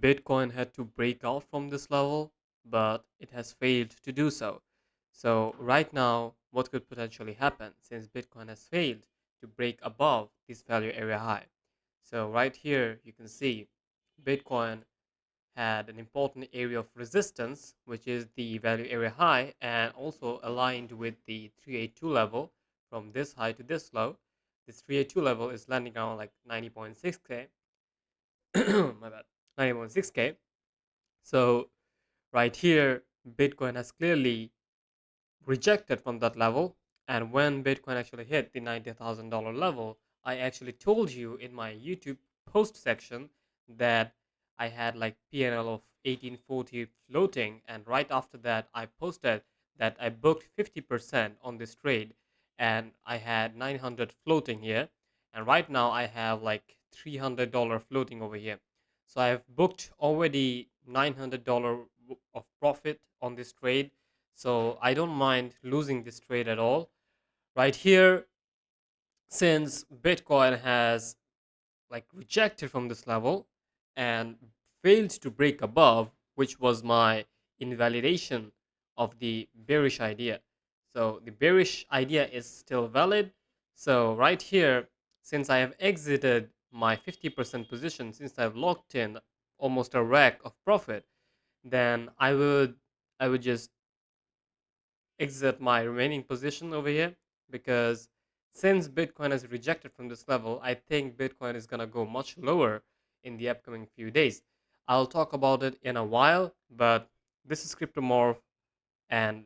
Bitcoin had to break out from this level, but it has failed to do so. So right now, what could potentially happen since Bitcoin has failed to break above this value area high? So right here, you can see Bitcoin had an important area of resistance, which is the value area high, and also aligned with the 382 level from this high to this low. This 382 level is landing around like 90.6k. My bad, 90.6k. So right here, Bitcoin has clearly rejected from that level. And when Bitcoin actually hit the $90,000 level, I actually told you in my YouTube post section that I had like PNL of 1840 floating. And right after that, I posted that I booked 50% on this trade and I had 900 floating here. And right now I have like $300 floating over here. So I've booked already $900 of profit on this trade, so I don't mind losing this trade at all. Right here, since Bitcoin has like rejected from this level and failed to break above, which was my invalidation of the bearish idea. So the bearish idea is still valid. So right here, since I have exited my 50% position, since I've locked in almost a rack of profit, then I would just exit my remaining position over here, because since Bitcoin has rejected from this level, I think Bitcoin is gonna go much lower in the upcoming few days. I'll talk about it in a while, but this is CryptoMorv, and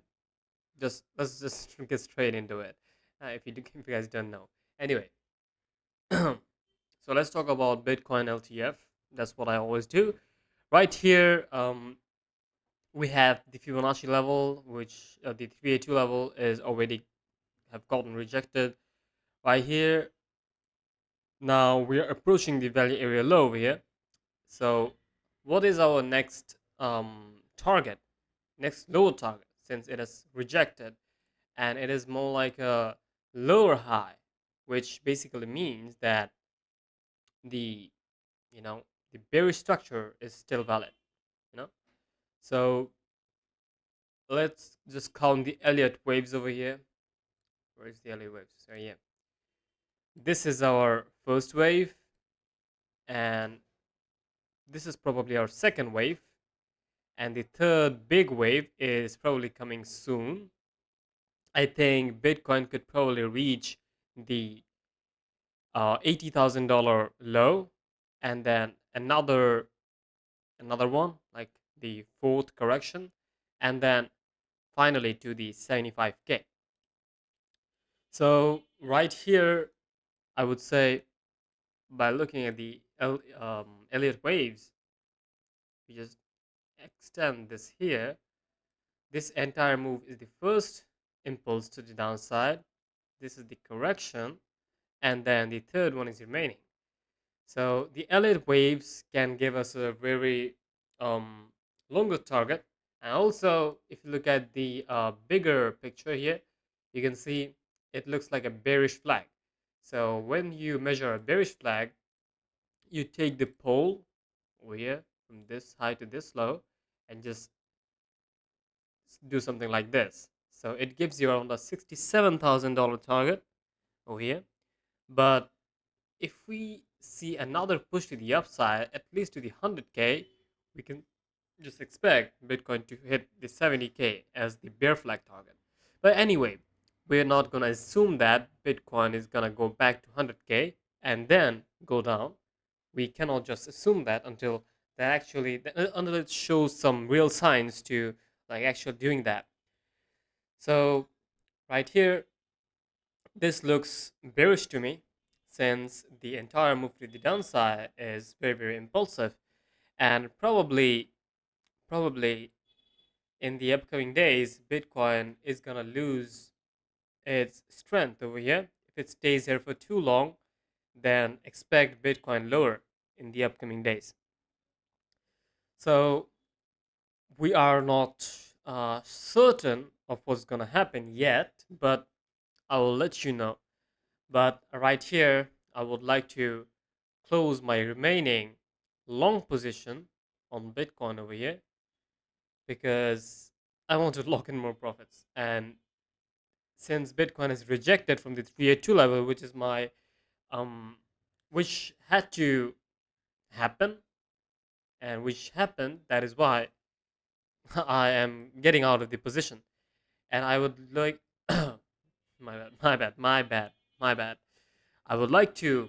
just let's just get straight into it. If you guys don't know, anyway. So let's talk about Bitcoin LTF. That's what I always do. Right here, we have the Fibonacci level, which the 382 level is already have gotten rejected right here. Now we are approaching the value area low over here. So what is our next target, next lower target, since it is rejected? And it is more like a lower high, which basically means that the you know the bearish structure is still valid. you know so let's just count the Elliott waves over here. Where is the Elliott waves? So yeah, this is our first wave, and this is probably our second wave, and the third big wave is probably coming soon. I think Bitcoin could probably reach the $80,000 low, and then another one, like the fourth correction, and then finally to the 75k. So right here, I would say, by looking at the Elliott waves, we just extend this here. This entire move is the first impulse to the downside. This is the correction, and then the third one is remaining. So the Elliott waves can give us a very um, longer target. And also, if you look at the bigger picture here, you can see it looks like a bearish flag. So when you measure a bearish flag, you take the pole over here from this high to this low and just do something like this. So it gives you around a $67,000 target over here. But if we see another push to the upside, at least to the 100k, we can just expect Bitcoin to hit the 70k as the bear flag target. But anyway, we're not going to assume that Bitcoin is going to go back to 100k and then go down. We cannot just assume that until it shows some real signs to like actually doing that. So right here, this looks bearish to me, since the entire move to the downside is very impulsive, and probably in the upcoming days Bitcoin is gonna lose its strength over here. If it stays here for too long, then expect Bitcoin lower in the upcoming days. So we are not certain of what's gonna happen yet, but I will let you know. But right here, I would like to close my remaining long position on Bitcoin over here because I want to lock in more profits. And since Bitcoin is rejected from the 382 level, which is my which had to happen, and which happened, that is why I am getting out of the position. And I would like my bad. I would like to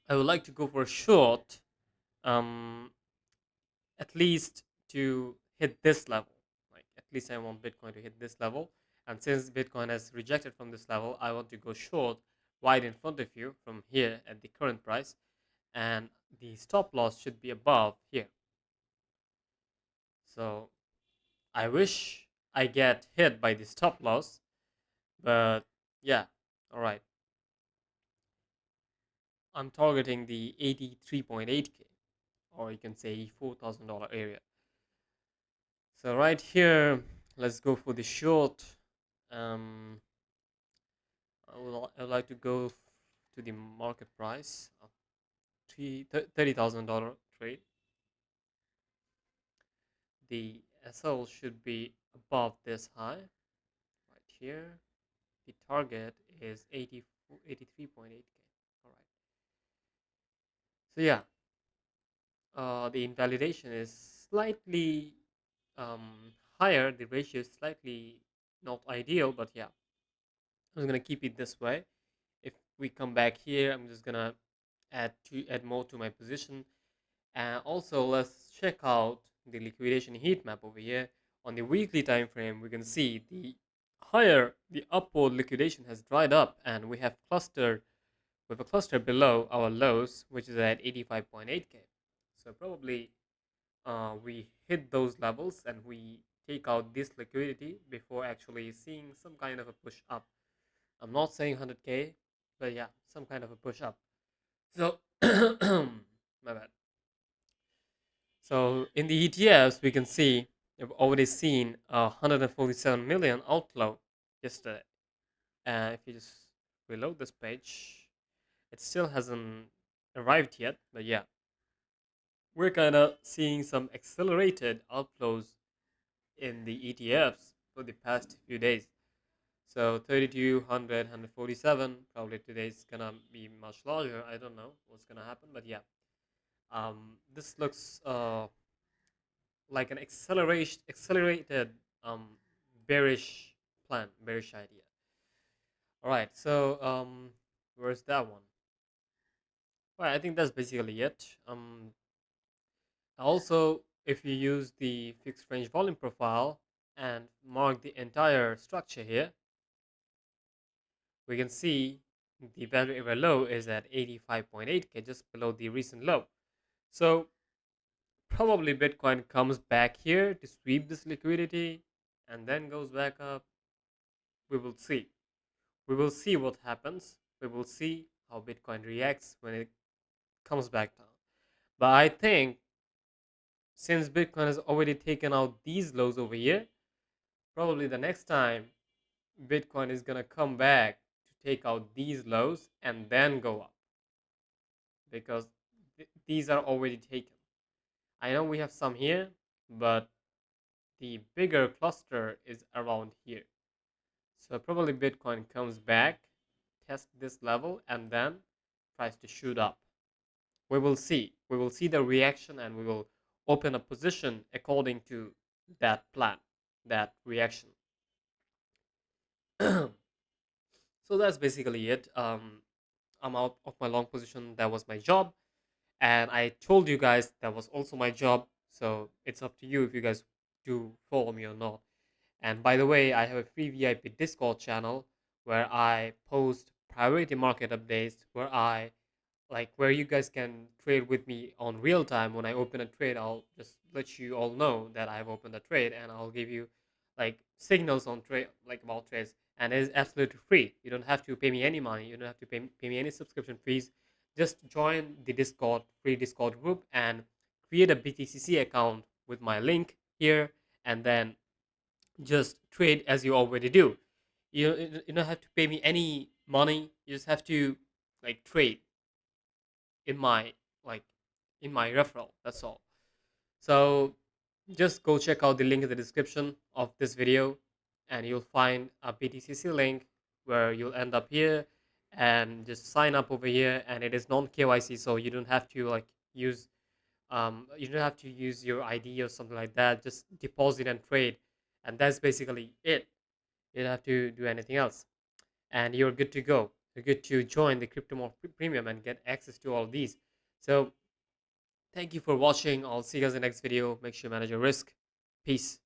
I would like to go for a short, um, at least to hit this level. Like at least I want Bitcoin to hit this level. And since Bitcoin has rejected from this level, I want to go short, wide in front of you from here at the current price, and the stop loss should be above here. So I wish I get hit by the stop loss, but yeah, all right. I'm targeting the 83.8k, or you can say $4,000 area. So right here, let's go for the short. Um, I would like to go to the market price of $30,000 trade. The SL should be above this high right here. The target is 83.8k. All right. So yeah, the invalidation is slightly higher. The ratio is slightly not ideal, but yeah, I'm gonna keep it this way. If we come back here, I'm just gonna add more to my position. And also, let's check out the liquidation heat map over here. On the weekly time frame, we can see the upward liquidation has dried up, and we have a cluster below our lows, which is at 85.8k. So probably we hit those levels and we take out this liquidity before actually seeing some kind of a push up. I'm not saying 100k, but yeah, some kind of a push up. So, my bad. So in the ETFs, we can see we've already seen 147 million outflow yesterday. And if you just reload this page, it still hasn't arrived yet, but yeah, we're kind of seeing some accelerated outflows in the ETFs for the past few days. So 32, 100, 147. Probably today's gonna be much larger. I don't know what's gonna happen, but yeah, this looks like an accelerated um, bearish plan, bearish idea. All right, so where's that one? Well, I think that's basically it. Also, if you use the fixed range volume profile and mark the entire structure here, we can see the value area low is at 85.8k, just below the recent low. So probably Bitcoin comes back here to sweep this liquidity and then goes back up. We will see. We will see what happens. We will see how Bitcoin reacts when it comes back down. But I think since Bitcoin has already taken out these lows over here, probably the next time Bitcoin is gonna come back to take out these lows and then go up because these are already taken. I know we have some here, but the bigger cluster is around here. So probably Bitcoin comes back, tests this level, and then tries to shoot up. We will see. We will see the reaction and we will open a position according to that plan, that reaction. So that's basically it. I'm out of my long position. That was my job. And I told you guys that was also my job. So it's up to you if you guys do follow me or not. And by the way, I have a free VIP Discord channel where I post priority market updates, where you guys can trade with me on real time. When I open a trade, I'll just let you all know that I've opened a trade, and I'll give you like signals on trade, like about trades, and it's absolutely free. You don't have to pay me any money. You don't have to pay me any subscription fees. Just join the Discord free Discord group and create a BTC account with my link here, and then just trade as you already do. You don't have to pay me any money. You just have to like trade in my like in my referral. That's all. So just go check out the link in the description of this video, and you'll find a BTCC link where you'll end up here, and just sign up over here. And it is non KYC, so you don't have to like use you don't have to use your ID or something like that. Just deposit and trade, and that's basically it. You don't have to do anything else, and you're good to go. You're good to join the CryptoMorv Premium and get access to all of these. So thank you for watching. I'll see you guys in the next video. Make sure you manage your risk. Peace.